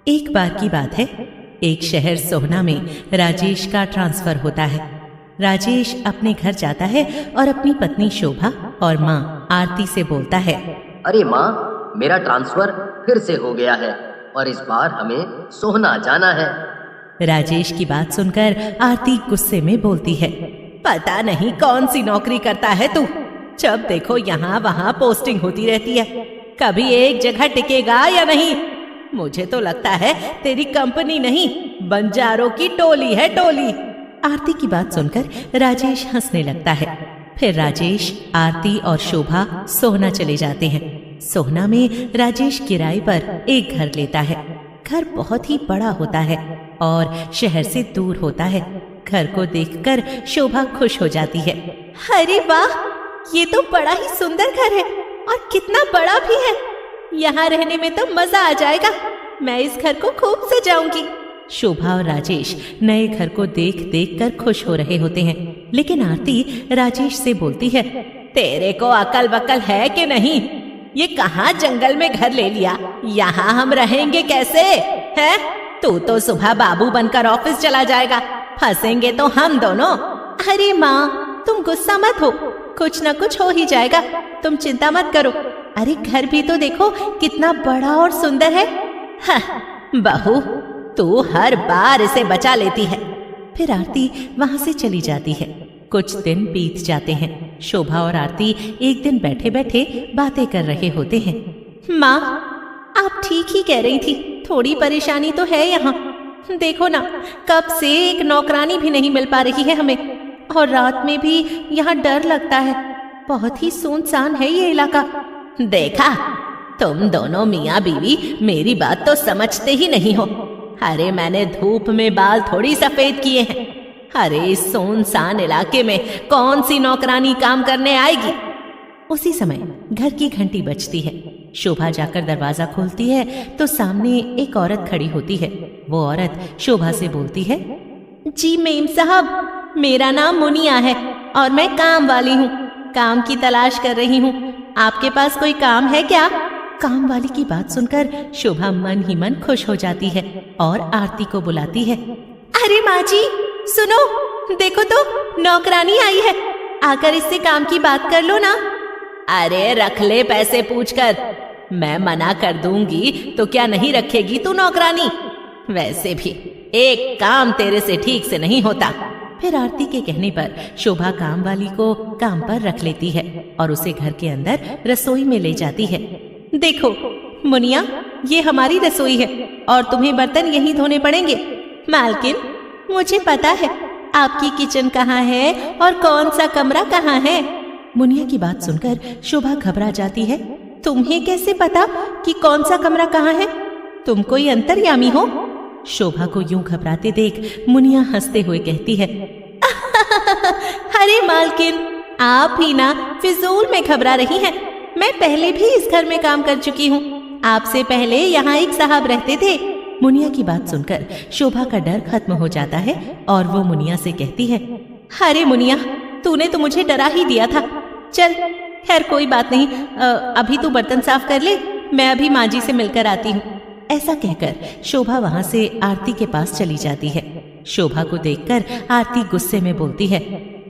एक बार की बात है, एक शहर सोहना में राजेश का ट्रांसफर होता है। राजेश अपने घर जाता है और अपनी पत्नी शोभा और माँ आरती से बोलता है, अरे माँ, मेरा ट्रांसफर फिर से हो गया है और इस बार हमें सोहना जाना है। राजेश की बात सुनकर आरती गुस्से में बोलती है, पता नहीं कौन सी नौकरी करता है तू। जब देखो यहाँ वहाँ पोस्टिंग होती रहती है, कभी एक जगह टिकेगा या नहीं। मुझे तो लगता है तेरी कंपनी नहीं, बंजारों की टोली है, टोली। आरती की बात सुनकर राजेश हंसने लगता है। फिर राजेश, आरती और शोभा सोहना चले जाते हैं। सोहना में राजेश किराए पर एक घर लेता है। घर बहुत ही बड़ा होता है और शहर से दूर होता है। घर को देखकर शोभा खुश हो जाती है। अरे वाह, ये तो बड़ा ही सुंदर घर है और कितना बड़ा भी है। यहाँ रहने में तो मजा आ जाएगा। मैं इस घर को खूब सजाऊंगी। शोभा और राजेश नए घर को देख देख कर खुश हो रहे होते हैं, लेकिन आरती राजेश से बोलती है, तेरे को अकल वकल है कि नहीं? ये कहाँ जंगल में घर ले लिया? यहाँ हम रहेंगे कैसे? है तू तो सुबह बाबू बनकर ऑफिस चला जाएगा, फंसेंगे तो हम दोनों। अरे माँ, तुम गुस्सा मत हो, कुछ न कुछ हो ही जाएगा, तुम चिंता मत करो। अरे घर भी तो देखो कितना बड़ा और सुंदर है। हाँ, बहू, तू हर बार इसे बचा लेती है। फिर आरती वहां से चली जाती है। कुछ दिन बीत जाते हैं। शोभा और आरती एक दिन बैठे बैठे बातें कर रहे होते हैं। माँ, आप ठीक ही कह रही थी, थोड़ी परेशानी तो है यहाँ। देखो ना, कब से एक नौकरानी भी नहीं मिल पा रही है हमें, और रात में भी यहाँ डर लगता है। बहुत ही सुनसान है ये इलाका। देखा, तुम दोनों मियाँ बीवी मेरी बात तो समझते ही नहीं हो। अरे मैंने धूप में बाल थोड़ी सफेद किए हैं। अरे इस सुनसान इलाके में कौन सी नौकरानी काम करने आएगी? उसी समय घर की घंटी बजती है। शोभा जाकर दरवाजा खोलती है तो सामने एक औरत खड़ी होती है। वो औरत शोभा से बोलती है, जी मेम साहब, मेरा नाम मुनिया है और मैं काम वाली हूँ। काम की तलाश कर रही हूँ। आपके पास कोई काम है क्या? काम वाली की बात सुनकर शोभा मन ही मन खुश हो जाती है और आरती को बुलाती है। अरे माँ जी, सुनो, देखो तो नौकरानी आई है, आकर इससे काम की बात कर लो ना। अरे रख ले पैसे पूछकर, मैं मना कर दूंगी तो क्या नहीं रखेगी तू नौकरानी? वैसे भी एक काम तेरे से ठीक से नहीं होता। फिर आरती के कहने पर शोभा काम वाली को काम पर रख लेती है और उसे घर के अंदर रसोई में ले जाती है। देखो मुनिया, ये हमारी रसोई है और तुम्हें बर्तन यहीं धोने पड़ेंगे। मालकिन, मुझे पता है आपकी किचन कहाँ है और कौन सा कमरा कहाँ है। मुनिया की बात सुनकर शोभा घबरा जाती है। तुम्हें कैसे पता कि कौन सा कमरा कहाँ है? तुम कोई अंतर्यामी हो? शोभा को यूं घबराते देख मुनिया हंसते हुए कहती है, अरे मालकिन, आप ही ना फिजूल में घबरा रही हैं। मैं पहले भी इस घर में काम कर चुकी हूँ। आपसे पहले यहाँ एक साहब रहते थे। मुनिया की बात सुनकर शोभा का डर खत्म हो जाता है और वो मुनिया से कहती है, अरे मुनिया, तूने तो मुझे डरा ही दिया था। चल, खैर कोई बात नहीं, अभी तू बर्तन साफ कर ले, मैं अभी माँ जी से मिलकर आती हूँ। ऐसा कहकर शोभा वहां से आरती के पास चली जाती है। शोभा को देखकर आरती गुस्से में बोलती है,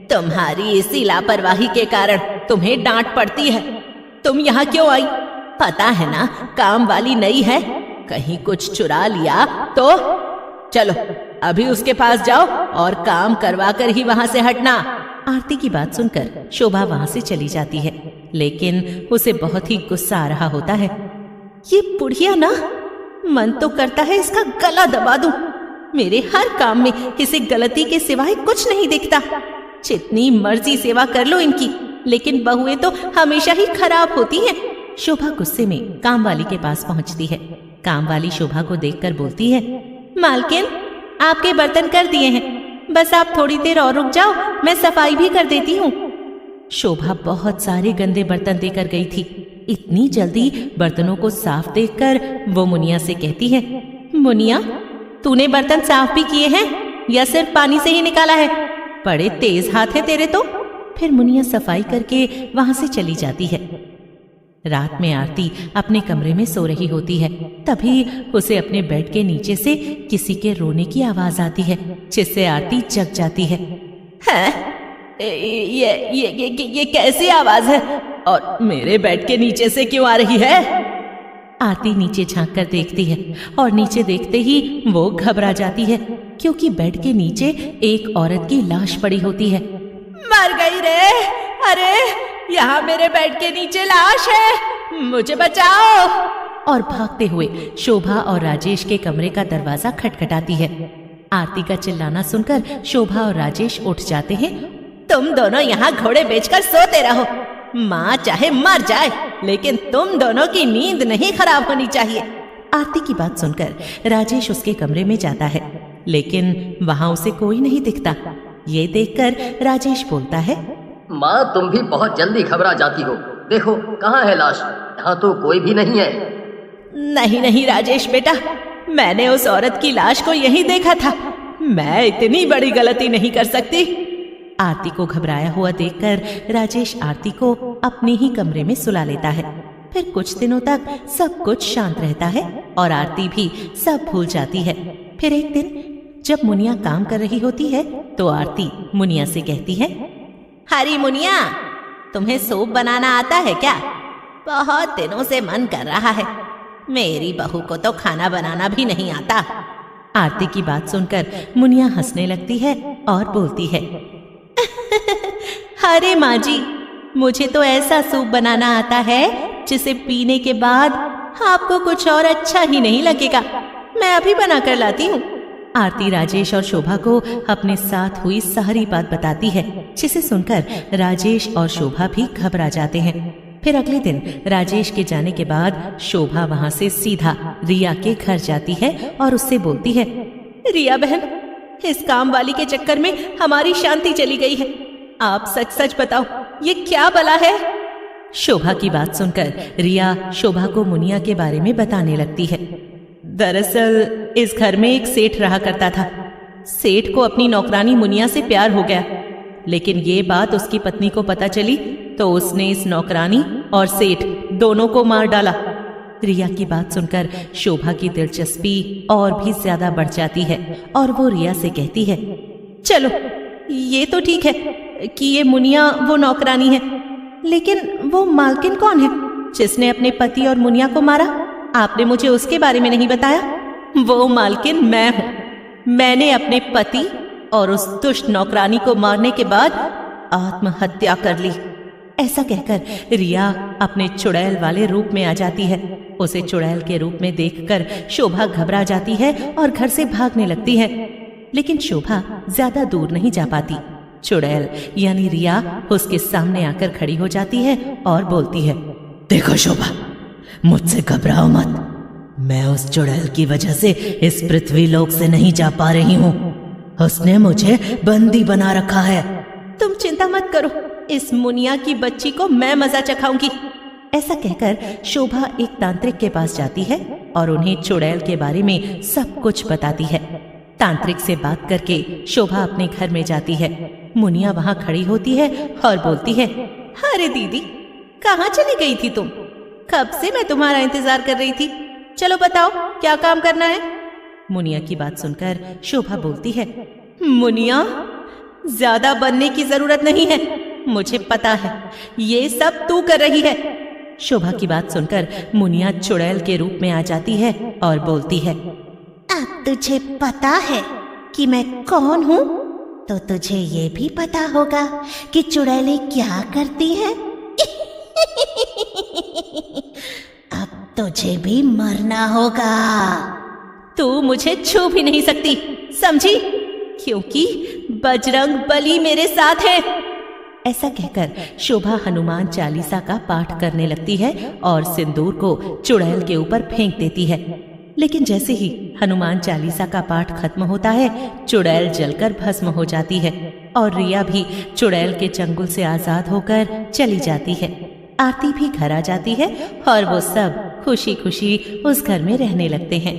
तुम्हारी इसी लापरवाही के कारण तुम्हें डांट पड़ती है। तुम यहाँ क्यों आई? पता है ना, काम वाली नई है, कहीं कुछ चुरा लिया तो? चलो अभी उसके पास जाओ और काम करवा कर ही वहां से हटना। आरती की बात सुनकर शोभा वहां से चली जाती है, लेकिन उसे बहुत ही गुस्सा आ रहा होता है। ये बुढ़िया ना, मन तो करता है इसका गला दबा दूं। मेरे हर काम में इसे गलती के सिवाय कुछ नहीं दिखता। जितनी मर्जी सेवा कर लो इनकी, लेकिन बहुएं तो हमेशा ही खराब होती हैं। शोभा गुस्से में काम वाली के पास पहुंचती है। काम वाली शोभा को देखकर बोलती है, मालकिन, आपके बर्तन कर दिए हैं, बस आप थोड़ी देर और रुक जाओ, मैं सफाई भी कर देती हूँ। शोभा बहुत सारे गंदे बर्तन देकर गई थी। इतनी जल्दी बर्तनों को साफ देखकर वो मुनिया से कहती है, मुनिया, तूने बर्तन साफ भी किए हैं या सिर्फ पानी से ही निकाला है? बड़े तेज हाथ है तेरे तो। फिर मुनिया सफाई करके वहां से चली जाती है। रात में आरती अपने कमरे में सो रही होती है। तभी उसे अपने बेड के नीचे से किसी के रोने की आवाज आती है, जिससे आरती जग जाती है। हैं? ये कैसी आवाज है और मेरे बेड के नीचे से क्यों आ रही है? आरती नीचे झांक कर देखती है और नीचे देखते ही वो घबरा जाती है, क्योंकि बेड के नीचे एक औरत की लाश पड़ी होती है। मर गई रे! अरे यहाँ मेरे बेड के नीचे लाश है, मुझे बचाओ! और भागते हुए शोभा और राजेश के कमरे का दरवाजा खटखटाती है। आरती का चिल्लाना सुनकर शोभा और राजेश उठ जाते हैं। तुम दोनों यहाँ घोड़े बेचकर सोते रहो, माँ चाहे मर जाए, लेकिन तुम दोनों की नींद नहीं खराब होनी चाहिए। आरती की बात सुनकर राजेश उसके कमरे में जाता है, लेकिन वहाँ उसे कोई नहीं दिखता। ये देखकर राजेश बोलता है, माँ तुम भी बहुत जल्दी घबरा जाती हो, देखो कहाँ है लाश, यहाँ तो कोई भी नहीं है। नहीं राजेश बेटा, मैंने उस औरत की लाश को यहीं देखा था, मैं इतनी बड़ी गलती नहीं कर सकती। आरती को घबराया हुआ देखकर राजेश आरती को अपने ही कमरे में सुला लेता है। फिर कुछ दिनों तक सब कुछ शांत रहता है और आरती भी सब भूल जाती है। फिर एक दिन जब मुनिया काम कर रही होती है तो आरती मुनिया से कहती है, हरी मुनिया, तुम्हें सूप बनाना आता है क्या? बहुत दिनों से मन कर रहा है, मेरी बहू को तो खाना बनाना भी नहीं आता। आरती की बात सुनकर मुनिया हंसने लगती है और बोलती है, अरे माँ जी, मुझे तो ऐसा सूप बनाना आता है जिसे पीने के बाद आपको कुछ और अच्छा ही नहीं लगेगा, मैं अभी बना कर लाती हूँ। आरती राजेश और शोभा को अपने साथ हुई सारी बात बताती है, जिसे सुनकर राजेश और शोभा भी घबरा जाते हैं। फिर अगले दिन राजेश के जाने के बाद शोभा वहां से सीधा रिया के घर जाती है और उससे बोलती है, रिया बहन, इस काम वाली के चक्कर में हमारी शांति चली गई है, आप सच सच बताओ ये क्या बला है? शोभा की बात सुनकर रिया शोभा को मुनिया के बारे में बताने लगती है। दरअसल इस घर में एक सेठ रहा करता था। सेठ को अपनी नौकरानी मुनिया से प्यार हो गया, लेकिन ये बात उसकी पत्नी को पता चली तो उसने इस नौकरानी और सेठ दोनों को मार डाला। रिया की बात सुनकर शोभा की दिलचस्पी और भी ज्यादा बढ़ जाती है और वो रिया से कहती है, चलो ये तो ठीक है कि ये मुनिया वो नौकरानी है, लेकिन वो मालकिन कौन है जिसने अपने पति और मुनिया को मारा? आपने मुझे उसके बारे में नहीं बताया। वो मालकिन मैं हूँ। मैंने अपने पति और उस दुष्ट नौकरानी को मारने के बाद आत्महत्या कर ली। ऐसा कहकर रिया अपने चुड़ैल वाले रूप में आ जाती है। उसे चुड़ैल के रूप में देखकर शोभा घबरा जाती है और घर से भागने लगती है, लेकिन शोभा ज्यादा दूर नहीं जा पाती। चुड़ैल यानी रिया उसके सामने आकर खड़ी हो जाती है और बोलती है, देखो शोभा, मुझसे घबराओ मत, मैं उस चुड़ैल की वजह से इस पृथ्वी लोक से नहीं जा पा रही हूँ, उसने मुझे बंदी बना रखा है। तुम चिंता मत करो, इस मुनिया की बच्ची को मैं मजा चखाऊंगी। ऐसा कहकर शोभा एक तांत्रिक के पास जाती है और उन्हें चुड़ैल के बारे में सब कुछ बताती है। तांत्रिक से बात करके शोभा अपने घर में जाती है। मुनिया वहां खड़ी होती है और बोलती है, अरे दीदी, कहाँ चली गई थी तुम? कब से मैं तुम्हारा इंतजार कर रही थी, चलो बताओ क्या काम करना है? मुनिया की बात सुनकर शोभा बोलती है, मुनिया, ज्यादा बनने की जरूरत नहीं है, मुझे पता है ये सब तू कर रही है। शोभा की बात सुनकर मुनिया चुड़ैल के रूप में आ जाती है और बोलती है, अब तुझे पता है कि मैं कौन हूँ, तो तुझे ये भी पता होगा कि चुड़ैलें क्या करती हैं। अब तुझे भी मरना होगा। तू मुझे छू भी नहीं सकती, समझी? क्योंकि बजरंग बली मेरे साथ है। ऐसा कहकर शोभा हनुमान चालीसा का पाठ करने लगती है और सिंदूर को चुड़ैल के ऊपर फेंक देती है। लेकिन जैसे ही हनुमान चालीसा का पाठ खत्म होता है, चुड़ैल जलकर भस्म हो जाती है और रिया भी चुड़ैल के चंगुल से आजाद होकर चली जाती है। आरती भी घर आ जाती है और वो सब खुशी खुशी उस घर में रहने लगते हैं।